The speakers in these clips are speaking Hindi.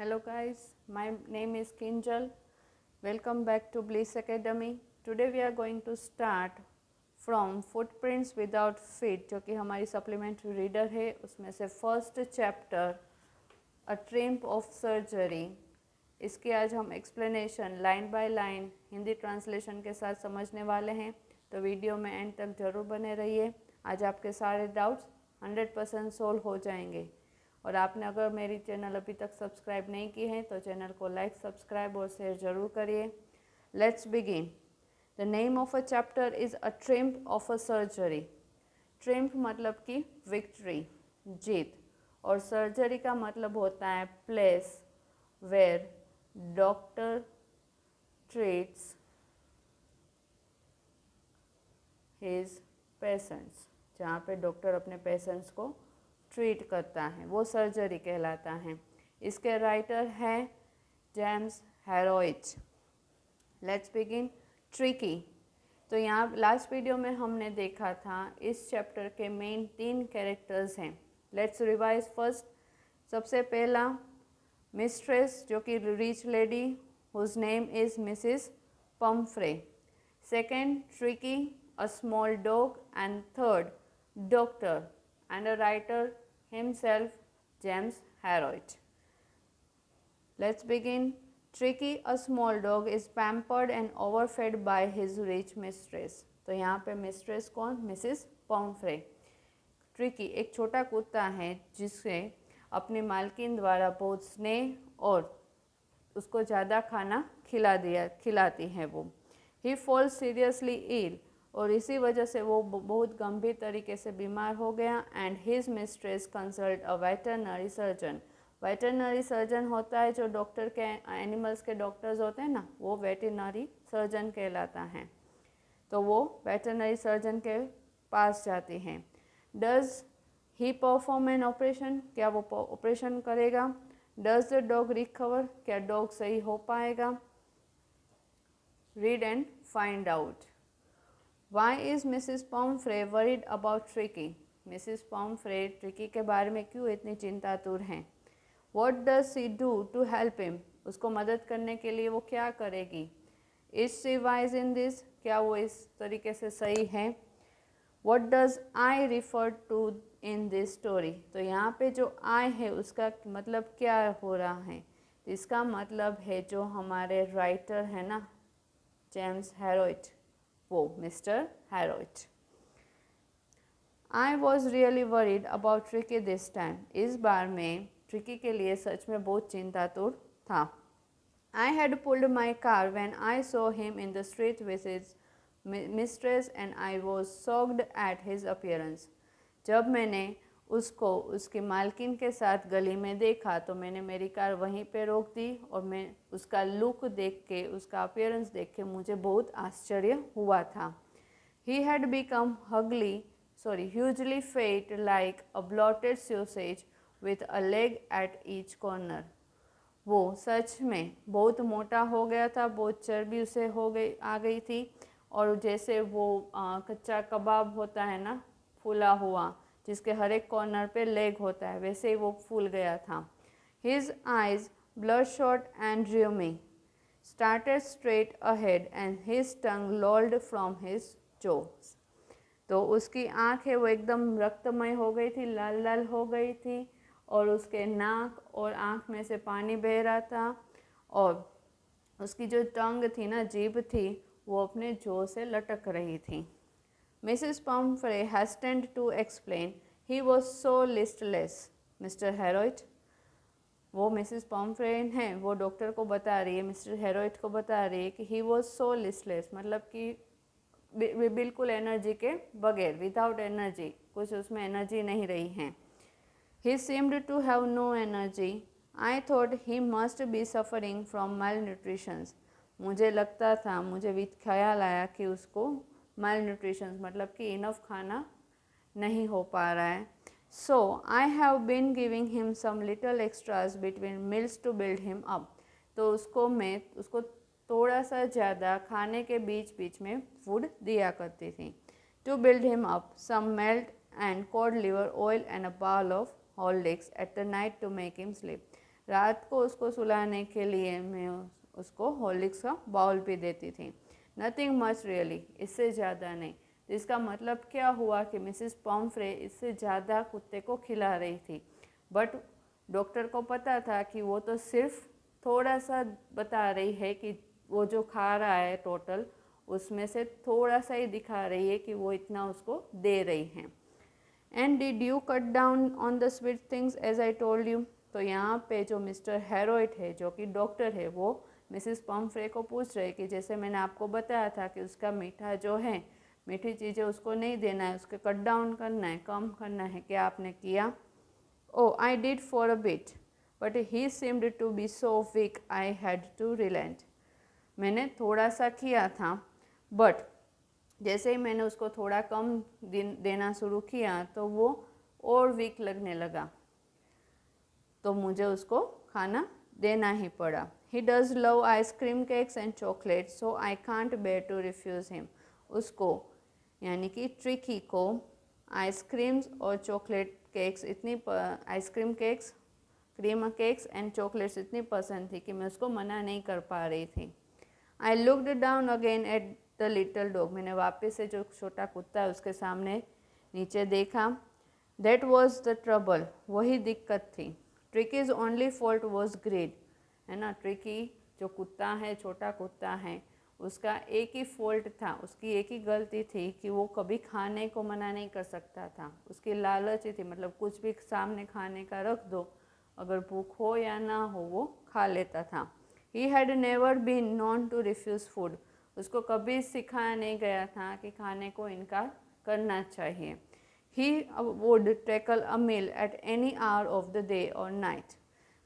Hello guys, my name is Kinjal. Welcome back to Bliss Academy. Today we are going to start from Footprints Without Feet, जो कि हमारी सप्लीमेंट्री रीडर है. उसमें से first chapter a triumph of surgery. इसकी आज हम explanation line by line Hindi translation के साथ समझने वाले हैं, तो वीडियो में एंड तक ज़रूर बने रहिए. आज आपके सारे डाउट्स 100% सोल्व हो जाएंगे. और आपने अगर मेरी चैनल अभी तक सब्सक्राइब नहीं की है तो चैनल को लाइक, सब्सक्राइब और शेयर ज़रूर करिए. Let's begin. The name of a chapter is a triumph of a surgery. Triumph मतलब कि विक्ट्री, जीत, और सर्जरी का मतलब होता है place where doctor treats his patients. जहाँ पे डॉक्टर अपने पेशेंट्स को ट्रीट करता है वो सर्जरी कहलाता है. इसके राइटर हैं James Herriot. Let's begin. Tricki. तो यहाँ लास्ट वीडियो में हमने देखा था इस चैप्टर के मेन 3 कैरेक्टर्स हैं. Let's revise. फर्स्ट, सबसे पहला मिस्ट्रेस, जो कि rich lady whose name is Mrs Pumphrey. Second, Tricky, a small dog. And third, doctor and a writer himself, James Herroit. Let's begin. Tricky, a small dog, is pampered and overfed by his rich mistress. तो यहाँ पे मिस्ट्रेस कौन? Mrs Pomfrey. ट्रिकी एक छोटा कुत्ता है जिसे अपनी मालकिन द्वारा बहुत स्नेह और उसको ज़्यादा खाना खिलाती है वो. ही फॉल्स सीरियसली इल, और इसी वजह से वो बहुत गंभीर तरीके से बीमार हो गया. And his mistress consult a veterinary surgeon. Veterinary surgeon होता है जो डॉक्टर के एनिमल्स के डॉक्टर्स होते हैं ना, वो वेटरनरी सर्जन कहलाता है. तो वो वेटरनरी सर्जन के पास जाती हैं. Does he perform an operation. क्या वो ऑपरेशन करेगा? Does the dog recover. क्या डॉग सही हो पाएगा? Read and find out. Why is Mrs. Pomfrey worried about Tricky? Mrs. Pomfrey Tricky के बारे में क्यों इतनी चिंतातुर हैं? What does she do to help him? उसको मदद करने के लिए वो क्या करेगी? Is she wise in this? क्या वो इस तरीके से सही है? What does I refer to in this story? तो यहाँ पे जो I है उसका मतलब क्या हो रहा है? इसका मतलब है जो हमारे राइटर है ना, जेम्स हैरोइट, वो Mister Herriot. I was really worried about Tricki this time. इस बार मैं ट्रिकी के लिए सच में बहुत चिंतातुर था. I had pulled my car when I saw him in the street with his mistress and I was shocked at his appearance. जब मैंने उसको उसकी मालकिन के साथ गली में देखा तो मैंने मेरी कार वहीं पे रोक दी और मैं उसका लुक देख के, उसका अपीयरेंस देख के मुझे बहुत आश्चर्य हुआ था. He had become hugely fat like a bloated sausage with a leg at each corner. वो सच में बहुत मोटा हो गया था, बहुत चर्बी उसे आ गई थी, और जैसे वो कच्चा कबाब होता है ना, फूला हुआ, जिसके हर एक कॉर्नर पे लेग होता है, वैसे ही वो फूल गया था. His eyes bloodshot and rheumy started straight ahead and his tongue lolled from his jaws. तो उसकी आँख है वो एकदम रक्तमय हो गई थी, लाल लाल हो गई थी, और उसके नाक और आँख में से पानी बह रहा था, और उसकी जो टंग थी ना, जीभ थी, वो अपने जो से लटक रही थी. Mrs. Pomfrey hastened to explain. He was so listless. Mr. Herroit, वो मिसेस पॉम्फ्रे हैं, वो डॉक्टर को बता रही है, मिस्टर हेरोइट को बता रही है कि he was so listless, मतलब कि बिल्कुल एनर्जी के बगैर, विदाउट एनर्जी, कुछ उसमें एनर्जी नहीं रही है. He seemed to have no energy. I thought he must be suffering from malnutrition. मुझे लगता था, मुझे ख्याल आया कि उसको malnutrition मतलब कि इनफ खाना नहीं हो पा रहा है. So I have been giving him some little extras between meals to build him up. तो उसको थोड़ा सा ज़्यादा खाने के बीच बीच में फूड दिया करती थी. To build him up, some melt and cod liver oil and a bowl of Horlicks at the night to make him sleep. रात को उसको सुलाने के लिए मैं उसको हॉर्लिक्स का बाउल भी देती थी। नथिंग मच रियली, इससे ज़्यादा नहीं। जिसका मतलब क्या हुआ कि मिसिस पॉम्फ्रे इससे ज़्यादा कुत्ते को खिला रही थी, बट डॉक्टर को पता था कि वो तो सिर्फ थोड़ा सा बता रही है कि वो जो खा रहा है टोटल उसमें से थोड़ा सा ही दिखा रही है कि वो इतना उसको दे रही हैं। And did you cut down on the sweet things as I told you. तो यहाँ पे जो मिस्टर हेरोइट है जो कि डॉक्टर है वो मिसिस पम्फ्रे को पूछ रहे कि जैसे मैंने आपको बताया था कि उसका मीठा जो है, मीठी चीज़ें उसको नहीं देना है, उसके कट डाउन करना है, कम करना है, क्या आपने किया? Oh I did for a bit but he seemed to be so weak I had to relent. मैंने थोड़ा सा किया था, बट जैसे ही मैंने उसको थोड़ा कम देना शुरू किया तो वो और वीक लगने लगा, तो मुझे उसको खाना देना ही पड़ा। He does love ice cream cakes and chocolate so I can't bear to refuse him. उसको यानी कि ट्रिकी को आइसक्रीम्स और चॉकलेट केक्स इतनी ice cream cakes, cream cakes and chocolates इतनी पसंद थी कि मैं उसको मना नहीं कर पा रही थी। I looked down again at the little dog. मैंने वापस से जो छोटा कुत्ता है उसके सामने नीचे देखा। दैट वॉज द ट्रबल, वही दिक्कत थी। Tricky's only fault was greed, है ना। ट्रिकी जो कुत्ता है, छोटा कुत्ता है, उसका एक ही फॉल्ट था, उसकी एक ही गलती थी कि वो कभी खाने को मना नहीं कर सकता था। उसकी लालच ही थी, मतलब कुछ भी सामने खाने का रख दो, अगर भूख हो या ना हो वो खा लेता था। He had never been known to refuse food. उसको कभी सिखाया नहीं गया था कि खाने को इनकार करना चाहिए। He would tackle a meal at any hour of the day और नाइट।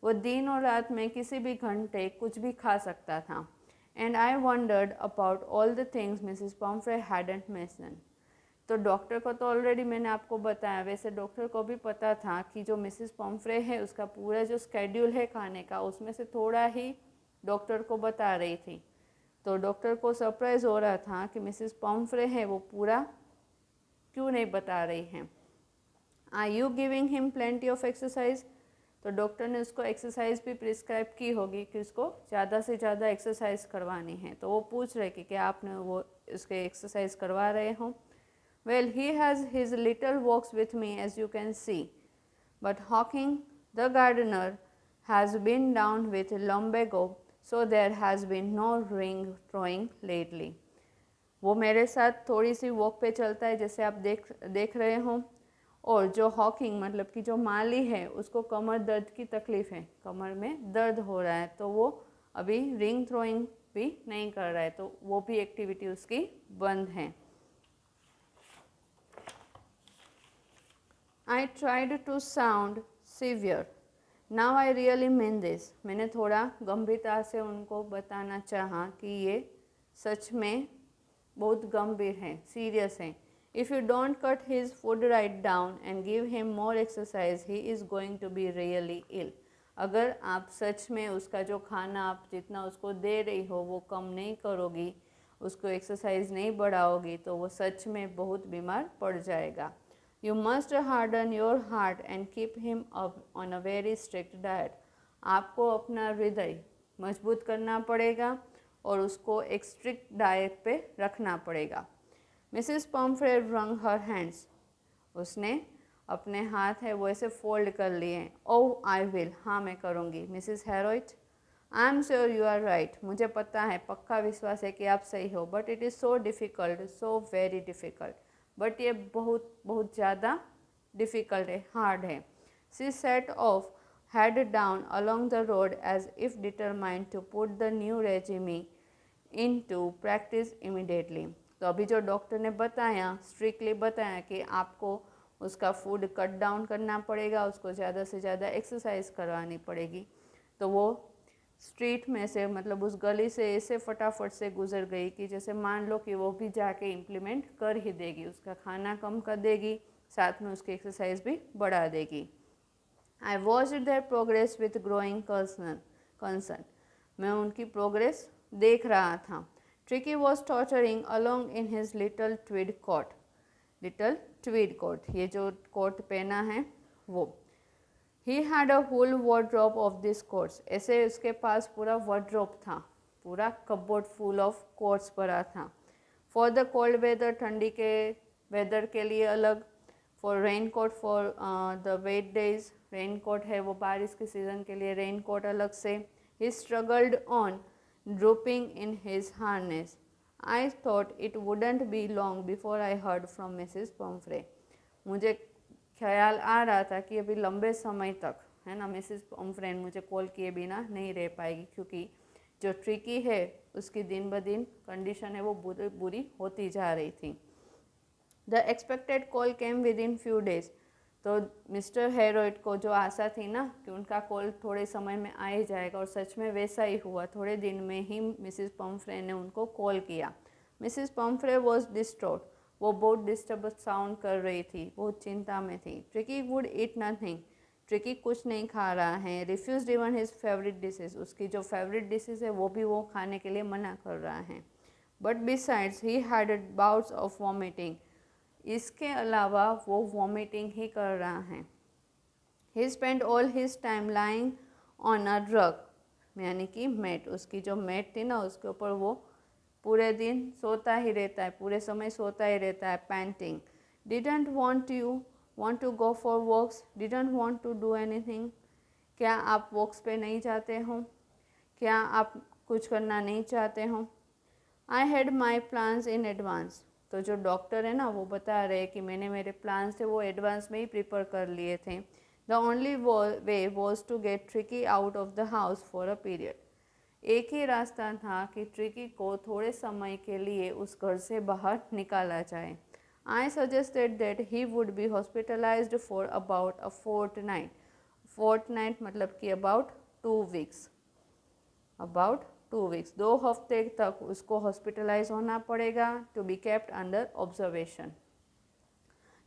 वो दिन और रात में किसी भी घंटे कुछ भी खा सकता था। And I wandered about all the things Mrs पॉम्फ्रे hadn't mention. तो डॉक्टर को तो ऑलरेडी मैंने आपको बताया, वैसे डॉक्टर को भी पता था कि जो मिसिस पॉम्फ्रे है उसका पूरा जो स्केड्यूल है खाने का उसमें से थोड़ा ही डॉक्टर को बता रही थी। तो डॉक्टर को सरप्राइज़ हो रहा था कि मिसिस पॉम्फ्रे है वो पूरा क्यों नहीं बता रही हैं। Are you giving him plenty of exercise. तो डॉक्टर ने उसको एक्सरसाइज भी प्रिस्क्राइब की होगी कि उसको ज़्यादा से ज़्यादा एक्सरसाइज करवानी है, तो वो पूछ रहे कि क्या आपने वो उसके एक्सरसाइज करवा रहे हो। Well he has his little walks with me as you can see, but हॉकिंग the gardener has been down with lumbago so there has been no ring throwing lately. वो मेरे साथ थोड़ी सी वॉक पे चलता है जैसे आप देख रहे हो। और जो हॉकिंग मतलब कि जो माली है उसको कमर दर्द की तकलीफ़ है, कमर में दर्द हो रहा है, तो वो अभी रिंग थ्रोइंग भी नहीं कर रहा है, तो वो भी एक्टिविटी उसकी बंद है। I tried to sound severe, now I really mean this. मैंने थोड़ा गंभीरता से उनको बताना चाहा कि ये सच में बहुत गंभीर है, सीरियस है। If you don't cut his food right down and give him more exercise he is going to be really ill. अगर आप सच में उसका जो खाना आप जितना उसको दे रही हो वो कम नहीं करोगी, उसको एक्सरसाइज नहीं बढ़ाओगी, तो वो सच में बहुत बीमार पड़ जाएगा। You must harden your heart and keep him up on a very strict diet. आपको अपना हृदय मजबूत करना पड़ेगा और उसको एक स्ट्रिक्ट डाइट पे रखना पड़ेगा। मिसिस पॉम्फ्रे रंग हर हैंड्स। उसने अपने हाथ है वो ऐसे फोल्ड कर लिए। ओह आई विल, हाँ मैं करूँगी। Mrs Herriot, I am sure you are right. मुझे पता है, पक्का विश्वास है कि आप सही हो, but it is so difficult, so very difficult. But ये बहुत बहुत ज़्यादा डिफ़िकल्ट है, हार्ड है। She said of head down along the road as if determined to put the new regime into practice immediately। तो अभी जो डॉक्टर ने बताया, स्ट्रिक्टली बताया कि आपको उसका फूड कट डाउन करना पड़ेगा, उसको ज़्यादा से ज़्यादा एक्सरसाइज करवानी पड़ेगी, तो वो स्ट्रीट में से मतलब उस गली से ऐसे फटाफट से गुजर गई कि जैसे मान लो कि वो भी जाके इम्प्लीमेंट कर ही देगी, उसका खाना कम कर देगी, साथ में उसकी एक्सरसाइज भी बढ़ा देगी। I watched their progress with growing concern. मैं उनकी प्रोग्रेस देख रहा था। Tricky was torturing along in his little tweed coat, ये जो कोट पहना है वो। He had a whole wardrobe of this coats, ऐसे उसके पास पूरा वार्डरोब था, पूरा कपबोर्ड फुल ऑफ कोट्स भरा था। फॉर द कोल्ड वेदर, ठंडी के वेदर के लिए अलग। For raincoat for the wet days, raincoat है वो बारिश के सीज़न के लिए, रेन कोट अलग से। He struggled on drooping in his harness. I thought it wouldn't be long before I heard from Mrs Pumphrey. मुझे ख्याल आ रहा था कि अभी लंबे समय तक, है ना, मिसिज पम्फ्रे मुझे कॉल किए बिना नहीं रह पाएगी, क्योंकि जो ट्रिकी है उसकी दिन ब दिन कंडीशन है वो बुरी होती जा रही थी। The expected call came with in few days. तो मिस्टर हेरोइड को जो आशा थी ना कि उनका कॉल थोड़े समय में आ ही जाएगा, और सच में वैसा ही हुआ। थोड़े दिन में ही मिसिज पम्फ्रे ने उनको कॉल किया। मिसिज पम्फ्रे वॉज डिस्ट्रॉट, वो बहुत डिस्टर्ब साउंड कर रही थी, बहुत चिंता में थी। Tricky would eat nothing, Tricky कुछ नहीं खा रहा है। Refuse even his favourite dishes, उसकी जो फेवरेट डिशेज है वो भी वो खाने के लिए मना कर रहा है। But besides he had bouts of vomiting, इसके अलावा वो वॉमिटिंग ही कर रहा है। He spend all his time lying on a rug, यानी कि मैट, उसकी जो मैट थी ना उसके ऊपर वो पूरे दिन सोता ही रहता है, पूरे समय सोता ही रहता है। Panting, didn't want to go for walks, didn't want to do anything, क्या आप वॉक्स पे नहीं जाते हो, क्या आप कुछ करना नहीं चाहते हो। I had my plans in advance, तो जो डॉक्टर है ना वो बता रहे हैं कि मैंने मेरे प्लान्स थे वो एडवांस में ही प्रिपेयर कर लिए थे। The only way was to get Tricky out of the house for a period, एक ही रास्ता था कि ट्रिकी को थोड़े समय के लिए उस घर से बाहर निकाला जाए। I suggested that he would be hospitalised for about a fortnight, fortnight मतलब कि अबाउट 2 वीक्स, अबाउट 2 वीक्स, 2 हफ्ते तक उसको हॉस्पिटलाइज होना पड़ेगा, to be kept under observation.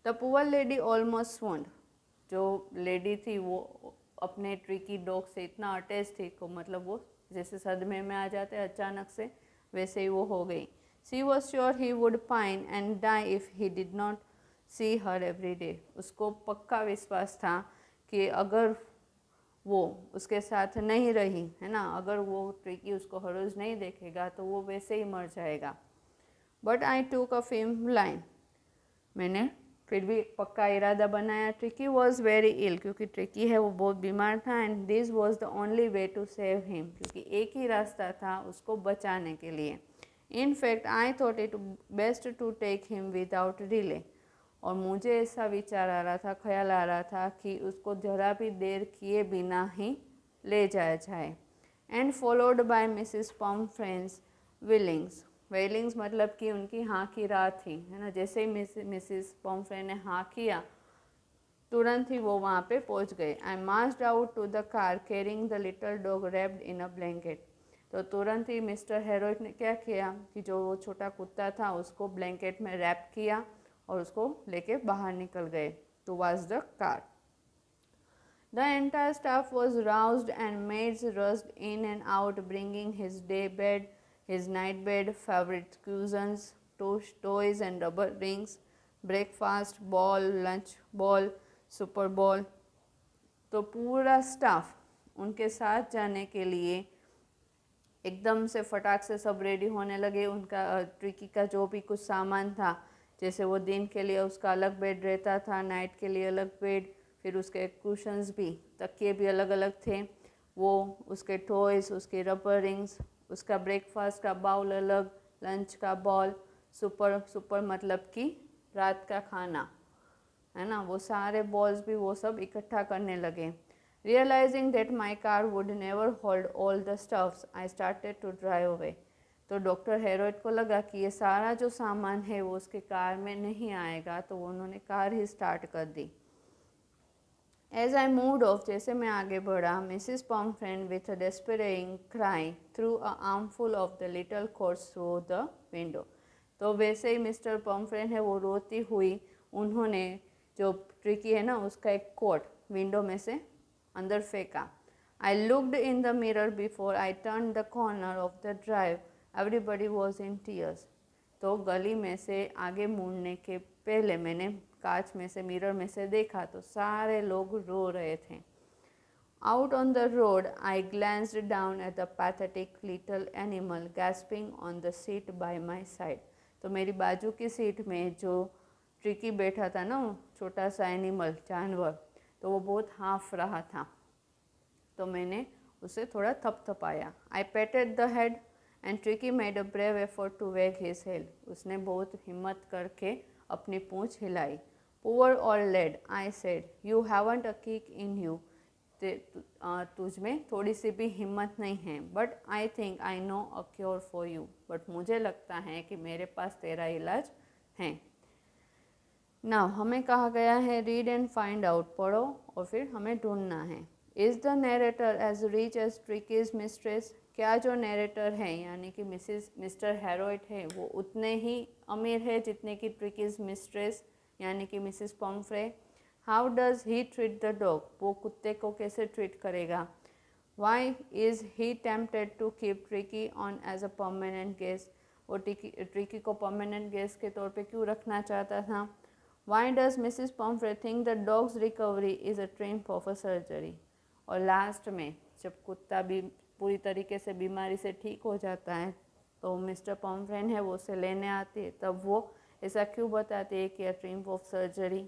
The poor lady almost swooned, जो लेडी थी वो अपने ट्रिकी डॉग से इतना अटैच थी को मतलब वो जैसे सदमे में आ जाते अचानक से, वैसे ही वो हो गई। She was sure he would pine and die if he did not see her every day, उसको पक्का विश्वास था कि अगर वो उसके साथ नहीं रही, है ना, अगर वो ट्रिकी उसको हर रोज़ नहीं देखेगा तो वो वैसे ही मर जाएगा। बट आई टूक अ फिल्म लाइन, मैंने फिर भी एक पक्का इरादा बनाया। ट्रिकी वॉज वेरी इल, क्योंकि ट्रिकी है वो बहुत बीमार था। And this was the only way to save him, क्योंकि एक ही रास्ता था उसको बचाने के लिए। In fact I thought it best to take him without delay, और मुझे ऐसा विचार आ रहा था, ख्याल आ रहा था कि उसको ज़रा भी देर किए बिना ही ले जाया जाए। And followed by Mrs Pumphrey's wailings, wailings मतलब कि उनकी हाँ की राह थी, है ना, जैसे ही मिसिस पम्फ्रे ने हाँ किया तुरंत ही वो वहाँ पे पहुँच गए। I marched out to the car carrying the little dog wrapped in a blanket, तो तुरंत ही मिस्टर हेरोइड ने क्या किया कि जो वो छोटा कुत्ता था उसको ब्लैंकेट में रैप किया और उसको लेके बाहर निकल गए towards the car. The entire staff was roused and maids rushed in and out bringing his day bed, his night bed, favorite cushions, toys and rubber rings, breakfast, ball, lunch ball, super ball। तो पूरा स्टाफ उनके साथ जाने के लिए एकदम से फटाक से सब रेडी होने लगे। उनका ट्रिकी का जो भी कुछ सामान था, जैसे वो दिन के लिए उसका अलग बेड रहता था, नाइट के लिए अलग बेड, फिर उसके कुशन्स भी, तकिए भी अलग अलग थे, वो उसके टॉयज़, उसके रबर रिंग्स, उसका ब्रेकफास्ट का बाउल अलग, लंच का बॉल, सुपर सुपर मतलब कि रात का खाना, है ना, वो सारे बॉल्स भी वो सब इकट्ठा करने लगे। Realising that my car would never hold all the stuffs I started to drive away, तो डॉक्टर हेरोइड को लगा कि ये सारा जो सामान है वो उसके कार में नहीं आएगा, तो उन्होंने कार ही स्टार्ट कर दी। एज आई मूव्ड ऑफ, जैसे मैं आगे बढ़ा, Mrs Pumphrey with a desperating cry through a armful of the little coats through the window, तो वैसे ही मिस्टर पम्फ्रेंड है वो रोती हुई उन्होंने जो ट्रिकी है ना उसका एक कोट विंडो में से अंदर फेंका। I looked in the mirror before I turn the corner of the drive, everybody was in tears, तो गली में से आगे मुड़ने के पहले मैंने कांच में से, मिरर में से देखा तो सारे लोग रो रहे थे। Out on the road, I glanced down at the pathetic little animal gasping on the seat by my side. तो मेरी बाजू की सीट में जो ट्रिकी बैठा था ना, छोटा सा एनिमल जानवर, तो वो बहुत हाँफ रहा था। तो मैंने उसे थोड़ा थपथपाया। I patted the head and Tricki made a brave effort to wag his hail. उसने बहुत हिम्मत करके अपनी पूँछ हिलाई। Poor old lad, I said, you haven't a kick in you. तुझ में थोड़ी सी भी हिम्मत नहीं है। But I think I know a cure for you. But मुझे लगता है कि मेरे पास तेरा इलाज है। नाउ हमें कहा गया है रीड एंड फाइंड आउट, पढ़ो और फिर हमें ढूंढना है। Is the narrator as rich as Tricky's mistress? क्या जो नरेटर है यानी कि मिस्टर हैरोइट है वो उतने ही अमीर है जितने कि ट्रिकीज मिस्ट्रेस यानी कि Mrs Pumphrey? How does he treat the dog? वो कुत्ते को कैसे ट्रीट करेगा? Why is he tempted to keep Tricky on as a permanent guest? वो ट्रिकी को परमानेंट गेस्ट के तौर पे क्यों रखना चाहता था? Why does Mrs Pumphrey think the dog's recovery is a triumph of a surgery? और लास्ट में जब कुत्ता भी पूरी तरीके से बीमारी से ठीक हो जाता है तो मिस्टर पॉम्फ्रेन है वो उसे लेने आती है, तब वो ऐसा क्यों बताती है कि a triumph of surgery?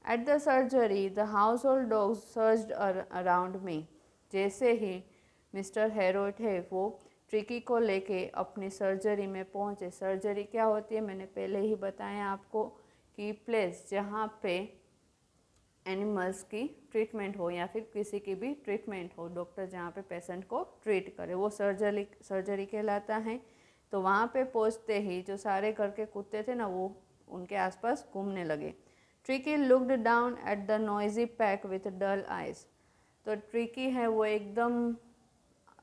At the surgery the household dogs surged around me. जैसे ही मिस्टर हैरोल्ड है वो ट्रिकी को लेके अपनी सर्जरी में पहुँचे। सर्जरी क्या होती है मैंने पहले ही बताया आपको कि प्लेस जहाँ पे एनिमल्स की ट्रीटमेंट हो या फिर किसी की भी ट्रीटमेंट हो, डॉक्टर जहाँ पे पेशेंट को ट्रीट करे वो सर्जरी कहलाता है। तो वहाँ पे पहुँचते ही जो सारे घर के कुत्ते थे ना वो उनके आसपास घूमने लगे। Tricky looked down at the noisy pack with dull eyes. तो ट्रिकी है वो एकदम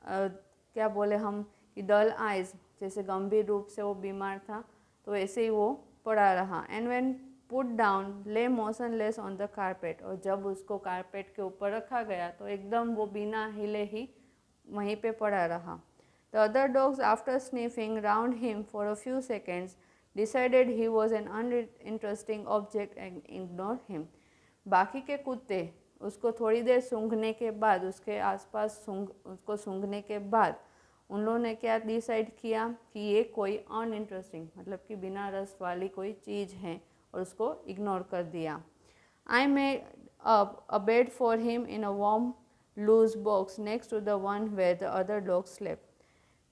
क्या बोले हम कि डल आइज, जैसे गंभीर रूप से वो बीमार था तो ऐसे ही वो पड़ा रहा। एंड व्हेन पुट डाउन ले मोशनलेस ऑन द कारपेट। और जब उसको कारपेट के ऊपर रखा गया तो एकदम वो बिना हिले ही वहीं पे पड़ा रहा। The other dogs after sniffing round him for a few seconds decided he was an uninteresting object and ignore him. बाकी के कुत्ते उसको थोड़ी देर सूंघने के बाद उसके आसपास उसको सूंघने के बाद उन लोगों ने क्या डिसाइड किया कि ये कोई अनइंटरेस्टिंग मतलब कि बिना रस वाली कोई चीज़ है और उसको इग्नोर कर दिया। I made a bed for him in a warm loose box next to the one where the other dog slept.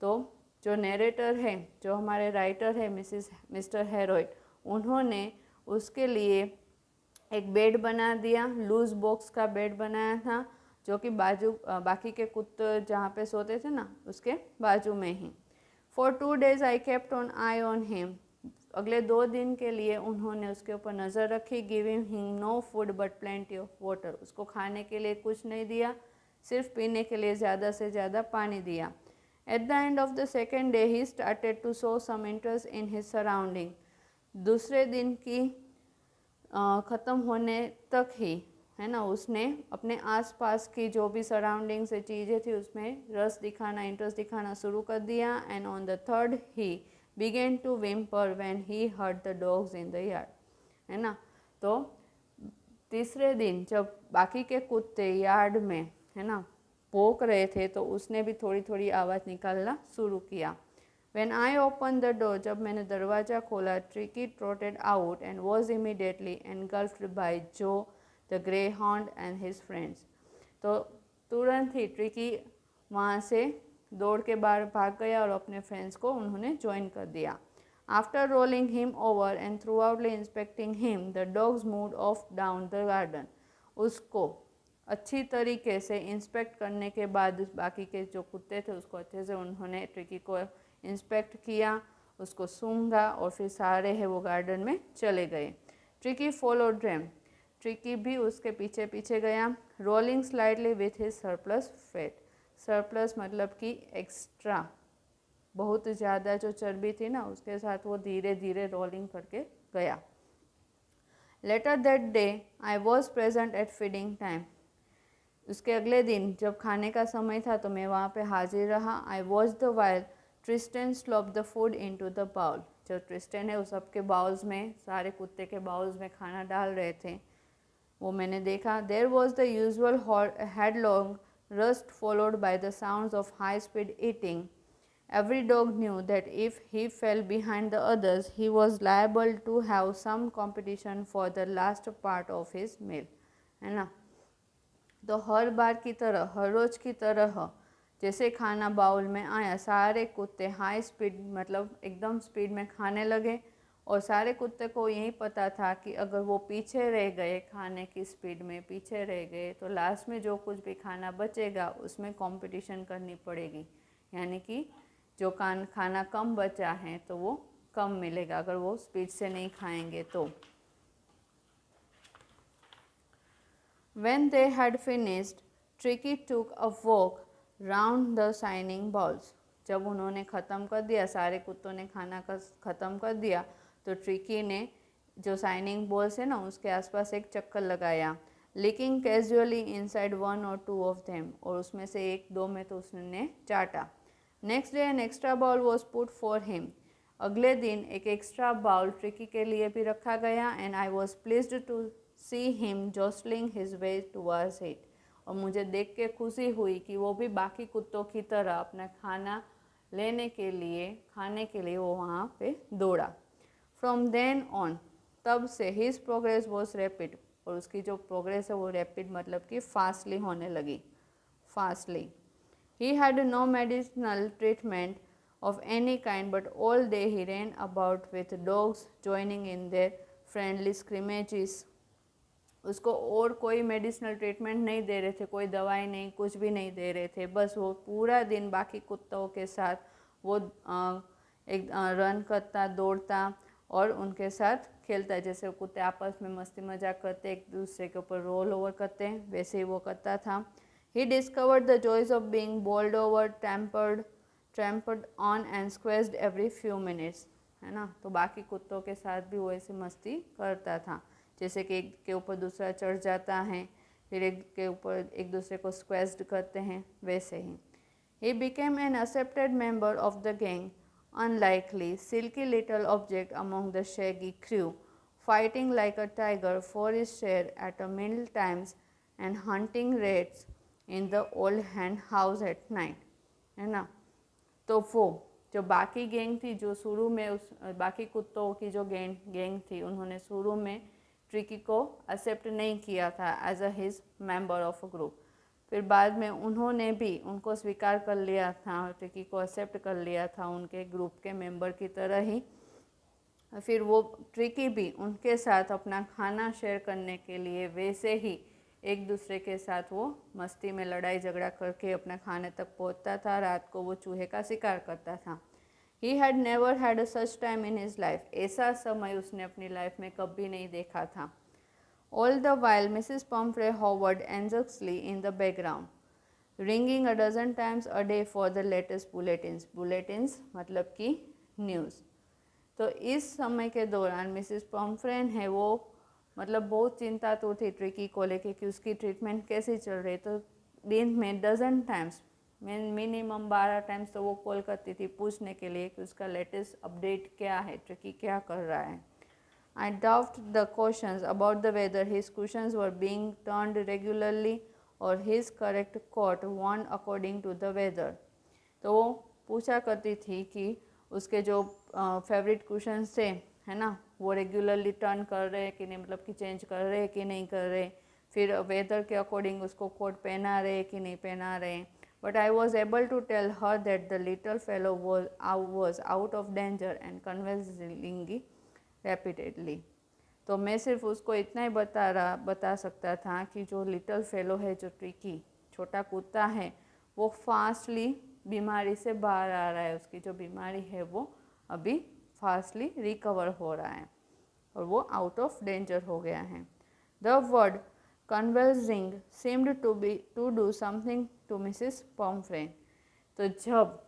तो जो नरेटर है, जो हमारे राइटर है मिस्टर हैरोल्ड, उन्होंने उसके लिए एक बेड बना दिया, लूज बॉक्स का बेड बनाया था जो कि बाकी के कुत्ते जहाँ पे सोते थे ना उसके बाजू में ही। For 2 days I kept on eye on him. अगले 2 दिन के लिए उन्होंने उसके ऊपर नज़र रखी। Giving him no food but plenty of water. उसको खाने के लिए कुछ नहीं दिया, सिर्फ पीने के लिए ज़्यादा से ज़्यादा पानी दिया। At the end of the second day he started to show some interest in his surrounding. दूसरे दिन की ख़त्म होने तक ही है ना उसने अपने आसपास की जो भी सराउंडिंग से चीज़ें थी उसमें रस दिखाना, इंटरेस्ट दिखाना शुरू कर दिया। And on the third he began to whimper when he heard the dogs in the yard, है ना। तो तीसरे दिन जब बाकी के कुत्ते यार्ड में है ना भौंक रहे थे तो उसने भी थोड़ी थोड़ी आवाज़ निकालना शुरू किया। When I opened the door, जब मैंने दरवाज़ा खोला, Tricky trotted out and was immediately engulfed by Joe, the greyhound and his friends. तो तुरंत ही ट्रिकी वहाँ से दौड़ के बाहर भाग गया और अपने फ्रेंड्स को उन्होंने ज्वाइन कर दिया। After rolling him over and thoroughly inspecting him, the dogs moved off down the garden. उसको अच्छी तरीके से इंस्पेक्ट करने के बाद बाकी के जो कुत्ते थे उसको अच्छे से उन्होंने ट्रिकी को इंस्पेक्ट किया, उसको सूंघा और फिर सारे है वो गार्डन में चले गए। Tricky followed ड्रेम। ट्रिकी भी उसके पीछे पीछे गया। Rolling slightly with his surplus fat. Surplus मतलब कि एक्स्ट्रा, बहुत ज़्यादा जो चर्बी थी ना उसके साथ वो धीरे धीरे रोलिंग करके गया। Later that day I was present at feeding time. उसके अगले दिन जब खाने का समय था तो मैं वहाँ पे हाजिर रहा। I watch the while Tristan slop the food into the bowl. जो ट्रिस्टन है उस सबके बाउल्स में, सारे कुत्ते के बाउल्स में खाना डाल रहे थे वो मैंने देखा. There was the usual headlong rust followed by the sounds of high-speed eating. Every dog knew that if he fell behind the others, he was liable to have some competition for the last part of his meal. है ना. तो हर बार की तरह, हर रोज़ की तरह जैसे खाना बाउल में आया, सारे कुत्ते हाई स्पीड मतलब एकदम स्पीड में खाने लगे. और सारे कुत्ते को यही पता था कि अगर वो पीछे रह गए, खाने की स्पीड में पीछे रह गए, तो लास्ट में जो कुछ भी खाना बचेगा उसमें कंपटीशन करनी पड़ेगी. यानी कि जो खाना कम बचा है तो वो कम मिलेगा अगर वो स्पीड से नहीं खाएंगे तो. When they had finished, Tricky took a walk round the shining balls. जब उन्होंने ख़त्म कर दिया, सारे कुत्तों ने खाना का ख़त्म कर दिया, तो ट्रिकी ने जो शाइनिंग बॉल्स है ना उसके आसपास एक चक्कर लगाया. Licking casually inside 1 or 2 of them. और उसमें से 1-2 में तो उसने चाटा. Next day an extra bowl was put for him. अगले दिन एक एक्स्ट्रा बाउल ट्रिकी के लिए भी रखा गया. And I was pleased to see him jostling his way towards it. और मुझे देख के खुशी हुई कि वो भी बाकी कुत्तों की तरह अपना खाना लेने के लिए, खाने के लिए वो वहाँ पे दौड़ा. फ्रॉम देन ऑन, तब से हिज प्रोग्रेस वॉज रैपिड. और उसकी जो प्रोग्रेस है वो रैपिड मतलब कि फास्टली होने लगी. Fastly. He had no medicinal treatment of any kind, but all day he ran about with dogs joining in their friendly scrimmages. उसको और कोई मेडिसिनल ट्रीटमेंट नहीं दे रहे थे, कोई दवाई नहीं, कुछ भी नहीं दे रहे थे. बस वो पूरा दिन बाकी कुत्तों के साथ वो एक रन करता, दौड़ता और उनके साथ खेलता. जैसे कुत्ते आपस में मस्ती मजाक करते, एक दूसरे के ऊपर रोल ओवर करते हैं, वैसे ही वो करता था. He discovered the joys of being bowled over, trampled on and squeezed every few minutes. है ना. तो बाकी कुत्तों के साथ भी वो ऐसी मस्ती करता था. जैसे कि एक के ऊपर दूसरा चढ़ जाता है, फिर एक के ऊपर एक दूसरे को स्क्वेज्ड करते हैं, वैसे ही. He became an accepted member of the gang, unlikely, silky little object among the shaggy crew, fighting like a tiger for his share at meal times and hunting rats in the old hand house at night. है ना. तो वो जो बाकी गैंग थी, जो शुरू में उस बाकी कुत्तों की जो गैंग थी, उन्होंने शुरू में ट्रिकी को एक्सेप्ट नहीं किया था as a his member of a group. फिर बाद में उन्होंने भी उनको स्वीकार कर लिया था, ट्रिकी को एक्सेप्ट कर लिया था उनके ग्रुप के मेंबर की तरह ही. फिर वो ट्रिकी भी उनके साथ अपना खाना शेयर करने के लिए वैसे ही एक दूसरे के साथ वो मस्ती में लड़ाई झगड़ा करके अपने खाने तक पहुंचता था. रात को वो चूहे का शिकार करता था. He had never had a such time in his life. ऐसा समय उसने अपनी लाइफ में कभी नहीं देखा था. All the while Mrs. Pumphrey hovered anxiously in the background, ringing a dozen times a day for the latest bulletins. Bulletins मतलब कि न्यूज़. तो इस समय के दौरान मिसेस पम्फ्रेन है वो मतलब बहुत चिंतातुर थी ट्रिकी को लेके कि उसकी ट्रीटमेंट कैसी चल रही. तो दिन में डजन टाइम्स, मिनिमम 12 टाइम्स तो वो कॉल करती थी पूछने के लिए कि उसका लेटेस्ट अपडेट क्या है, ट्रिकी क्या कर रहा है. I doubt the questions about the weather his questions were being turned regularly और his correct coat one according to the weather. तो वो पूछा करती थी कि उसके जो फेवरेट क्वेश्चंस थे, है ना, वो रेगुलरली टर्न कर रहे हैं कि नहीं, मतलब कि चेंज कर रहे हैं कि नहीं कर रहे. फिर वेदर के अकॉर्डिंग उसको कोट पहना रहे कि नहीं पहना रहे. But I was able to tell her that the little fellow was out of danger and convincing rapidly. तो मैं सिर्फ उसको इतना ही बता सकता था कि जो लिटल फेलो है, जो ट्रिकी छोटा कुत्ता है, वो फास्टली बीमारी से बाहर आ रहा है. उसकी जो बीमारी है वो अभी फास्टली रिकवर हो रहा है और वो आउट ऑफ डेंजर हो गया है. The word converging seemed to do something to Mrs Pumphrey. तो जब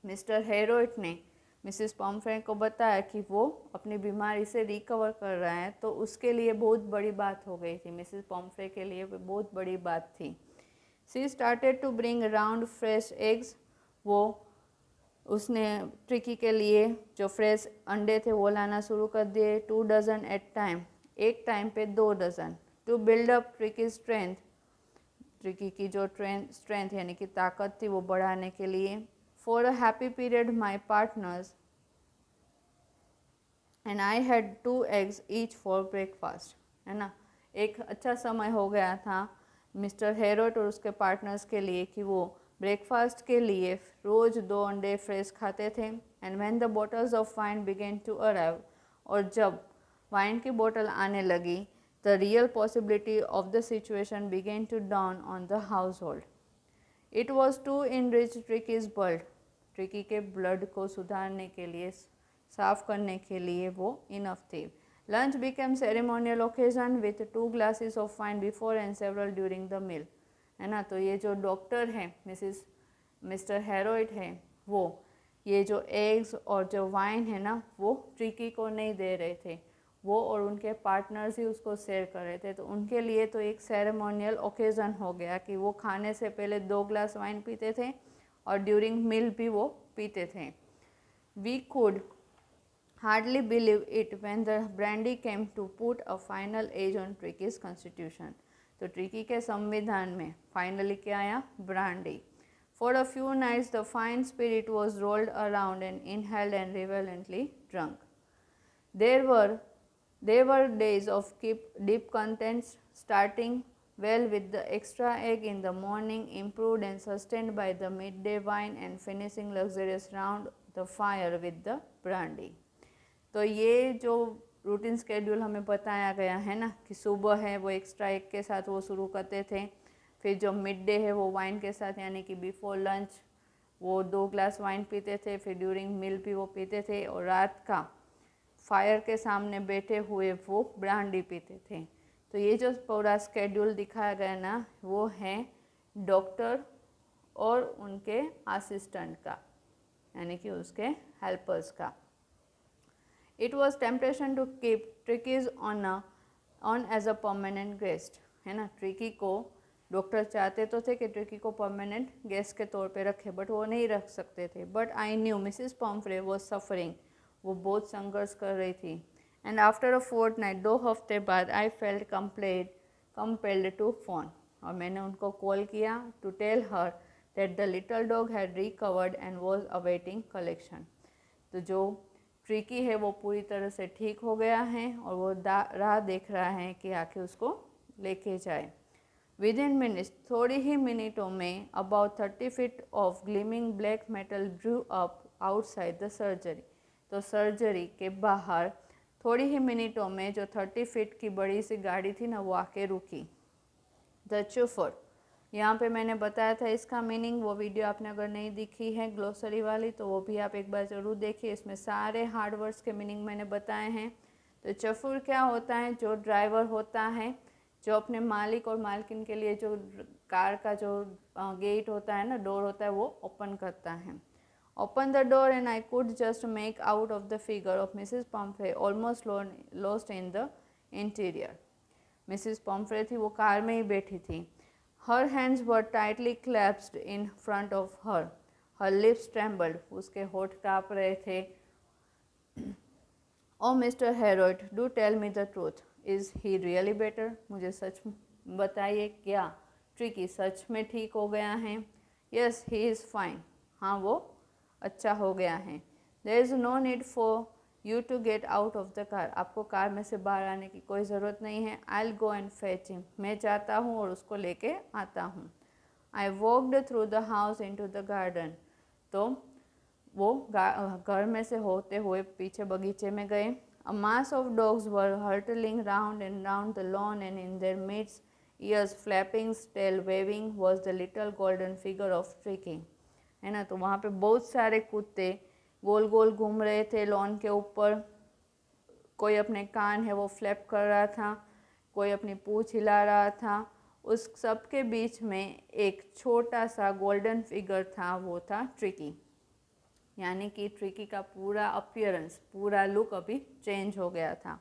मिस्टर हेरोइट ने मिसेस पम्फ्रे को बताया कि वो अपनी बीमारी से रिकवर कर रहा है, तो उसके लिए बहुत बड़ी बात हो गई थी. मिसेस पम्फ्रे के लिए बहुत बड़ी बात थी. She started to bring around fresh eggs. वो उसने ट्रिकी के लिए जो फ्रेश अंडे थे वो लाना शुरू कर दिए. 2 डजन एट टाइम, एक टाइम पे 2 dozen. To build up Tricki strength, Tricki की जो स्ट्रेंथ यानी कि ताकत थी वो बढ़ाने के लिए। For a happy period my partners and I had 2 eggs each for breakfast, है ना। एक अच्छा समय हो गया था मिस्टर हेरोट और उसके पार्टनर्स के लिए कि वो ब्रेकफास्ट के लिए रोज़ 2 अंडे फ्रेश खाते थे। And when the bottles of wine began to arrive, और जब वाइन की बोतल आने लगी, the real possibility of the situation began to dawn on the household. It was to enrich Tricki's blood, Tricki के ब्लड को सुधारने के लिए, साफ करने के लिए वो इनफ थी। Lunch became ceremonial occasion with 2 glasses of wine before and several during the meal, है ना। तो ये जो डॉक्टर हैं मिस्टर हेरोइट है, वो ये जो एग्स और जो वाइन है ना वो ट्रिकी को नहीं दे रहे थे, वो और उनके पार्टनर्स ही उसको शेयर कर रहे थे। तो उनके लिए तो एक सेरेमोनियल ओकेज़न हो गया कि वो खाने से पहले 2 ग्लास वाइन पीते थे और ड्यूरिंग मील भी वो पीते थे। We could hardly believe it when the brandy came to put a final edge on Tricki's constitution. तो ट्रिकी के संविधान में फाइनली क्या आया? Brandy. For a few nights, the fine spirit was rolled around and inhaled and reverently drunk. There were days of deep contents, starting well with the extra egg in the morning, improved and sustained by the midday wine, and finishing luxurious round the fire with the brandy. तो ये जो रूटीन स्केड्यूल हमें बताया गया है ना कि सुबह है वो एक्स्ट्रा एग के साथ वो शुरू करते थे, फिर जो मिड डे है वो वाइन के साथ यानी कि बिफोर लंच वो 2 ग्लास वाइन पीते थे, फिर ड्यूरिंग मील भी वो पीते थे, और रात का फायर के सामने बैठे हुए वो ब्रांडी पीते थे। तो ये जो पूरा स्केड्यूल दिखाया गया ना वो है डॉक्टर और उनके असिस्टेंट का, यानी कि उसके हेल्पर्स का। It was temptation to keep Tricki's on as a permanent guest, है ना। ट्रिकी को डॉक्टर चाहते तो थे कि ट्रिकी को परमानेंट गेस्ट के तौर पे रखे, बट वो नहीं रख सकते थे। But I knew Mrs पॉम्फ्रे was suffering, वो बहुत संघर्ष कर रही थी। एंड आफ्टर अ फोर्टनाइट, 2 हफ्ते बाद, I felt compelled to phone, और मैंने उनको कॉल किया to tell her that the little dog had recovered and was awaiting collection. तो जो ट्रिकी है वो पूरी तरह से ठीक हो गया है और वो राह देख रहा है कि आके उसको लेके जाए। विदिन मिनट्स, थोड़ी ही मिनटों में, about 30 feet of gleaming black metal Drew up outside the surgery. तो सर्जरी के बाहर थोड़ी ही मिनटों में जो 30 feet की बड़ी सी गाड़ी थी ना वो आके रुकी। द चूफर, यहाँ पे मैंने बताया था इसका मीनिंग, वो वीडियो आपने अगर नहीं दिखी है ग्लोसरी वाली तो वो भी आप एक बार ज़रूर देखिए, इसमें सारे हार्ड वर्ड्स के मीनिंग मैंने बताए हैं। तो चफुर क्या होता है? जो ड्राइवर होता है जो अपने मालिक और मालकिन के लिए जो कार का जो गेट होता है ना, डोर होता है, वो ओपन करता है। Open the door and I could just make out of the figure of Mrs Pumphrey almost lost in the interior. Mrs Pumphrey थी वो कार में ही बैठी थी। Her hands were tightly clasped in front of her lips trembled, उसके होठ काँप रहे थे। Oh Mr Herriot, do tell me the truth, is he really better? मुझे सच बताइए, क्या ट्रिकी सच में ठीक हो गया है? यस, ही इज़ फाइन, हाँ वो अच्छा हो गया है। There is no need for you to get out of the car, आपको कार में से बाहर आने की कोई ज़रूरत नहीं है। I will go and fetch him, मैं जाता हूँ और उसको लेके आता हूँ। I walked through the house into the garden, तो वो घर में से होते हुए पीछे बगीचे में गए। A mass of dogs were hurtling round and round the lawn, and in their midst, ears flapping, tail waving, was the little golden figure of Tricky, है ना। तो वहाँ पे बहुत सारे कुत्ते गोल गोल घूम रहे थे लॉन के ऊपर, कोई अपने कान है वो फ्लैप कर रहा था, कोई अपनी पूँछ हिला रहा था। उस सब के बीच में एक छोटा सा गोल्डन फिगर था, वो था ट्रिकी, यानी कि ट्रिकी का पूरा अपीयरेंस, पूरा लुक अभी चेंज हो गया था।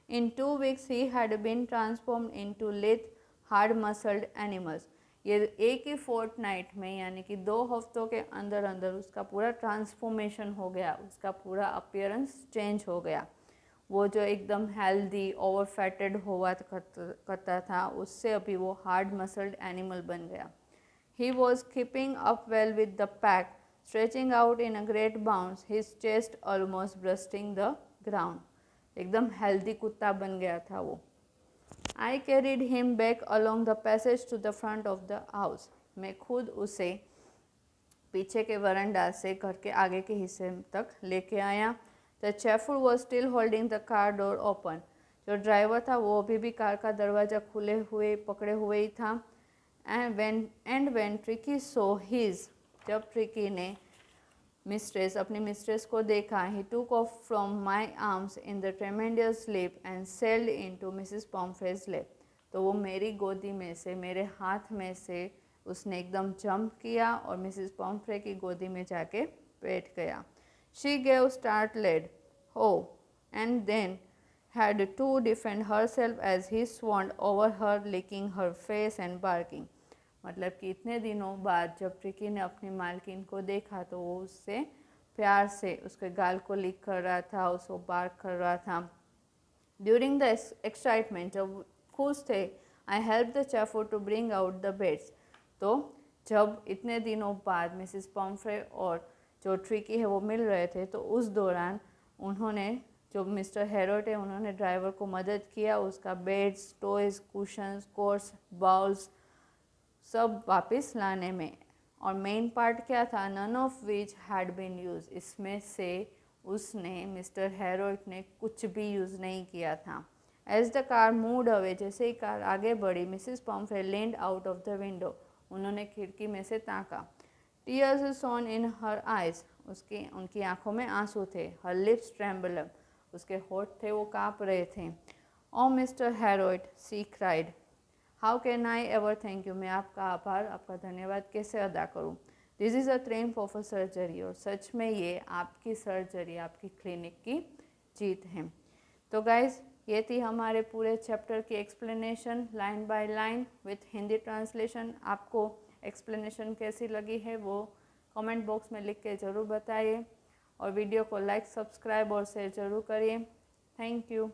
In 2 weeks he had been transformed into lithe hard muscled animals, ये एक ही फोर्टनाइट में यानी कि 2 हफ्तों के अंदर अंदर उसका पूरा ट्रांसफॉर्मेशन हो गया, उसका पूरा अपीयरेंस चेंज हो गया। वो जो एकदम हेल्दी ओवर फैटेड हुआ करता था उससे अभी वो हार्ड मसल्ड एनिमल बन गया. He was keeping up well with the pack, stretching out in a great bounce, his chest almost bursting the ground. एकदम हेल्दी कुत्ता बन गया था वो. I carried him back along the passage to the front of the house. मैं खुद उसे पीछे के वरांडा से घर के आगे के हिस्से तक लेके आया. The chauffeur was still holding the car door open. जो ड्राइवर था वो अभी भी कार का दरवाज़ा खुले हुए पकड़े हुए ही था. And when Tricky saw his, जब ट्रिकी ने अपनी मिस्ट्रेस को देखा, he took off from my arms in the tremendous leap and sailed into Mrs. Pomfrey's lap. तो वो मेरी गोदी में से, मेरे हाथ में से उसने एकदम जंप किया और मिसेस पॉम्फ्रे की गोदी में जाके बैठ गया. She gave startled oh and then had to defend herself as he swarmed over her, licking her face and barking. मतलब कि इतने दिनों बाद जब ट्रिकी ने अपनी मालकिन को देखा तो वो उससे प्यार से उसके गाल को लिक कर रहा था, उसको बार्क कर रहा था. ड्यूरिंग द एक्साइटमेंट, जब खुश थे, I help the chauffeur to bring out the beds. तो जब इतने दिनों बाद मिसिस पॉम्फ्रे और जो ट्रिकी है वो मिल रहे थे तो उस दौरान उन्होंने, जो मिस्टर हेरोट है, उन्होंने ड्राइवर को मदद किया उसका beds, toys, cushions, coats, bowls सब वापस लाने में. और मेन पार्ट क्या था, none of which had been use. इसमें से उसने, मिस्टर हेरोट ने कुछ भी यूज़ नहीं किया था. As the car moved away, जैसे ही कार आगे बढ़ी, Mrs Pumphrey leaned out of the window. उन्होंने खिड़की में से ताका. Tears shone in her eyes, उनकी आंखों में आंसू थे. हर लिप्स ट्रेम्बल्ड, उसके होठ थे वो काँप रहे थे. Oh Mr Herriot, she cried, how can I ever thank you. मैं आपका आभार, आपका धन्यवाद कैसे अदा करूँ. This is a triumph of a surgery. और सच में ये आपकी सर्जरी, आपकी क्लिनिक की जीत है. तो गाइज, ये थी हमारे पूरे चैप्टर की explanation line by line with Hindi translation. आपको एक्सप्लेनेशन कैसी लगी है वो कमेंट बॉक्स में लिख के ज़रूर बताइए और वीडियो को लाइक, सब्सक्राइब और शेयर ज़रूर करिए. Thank you.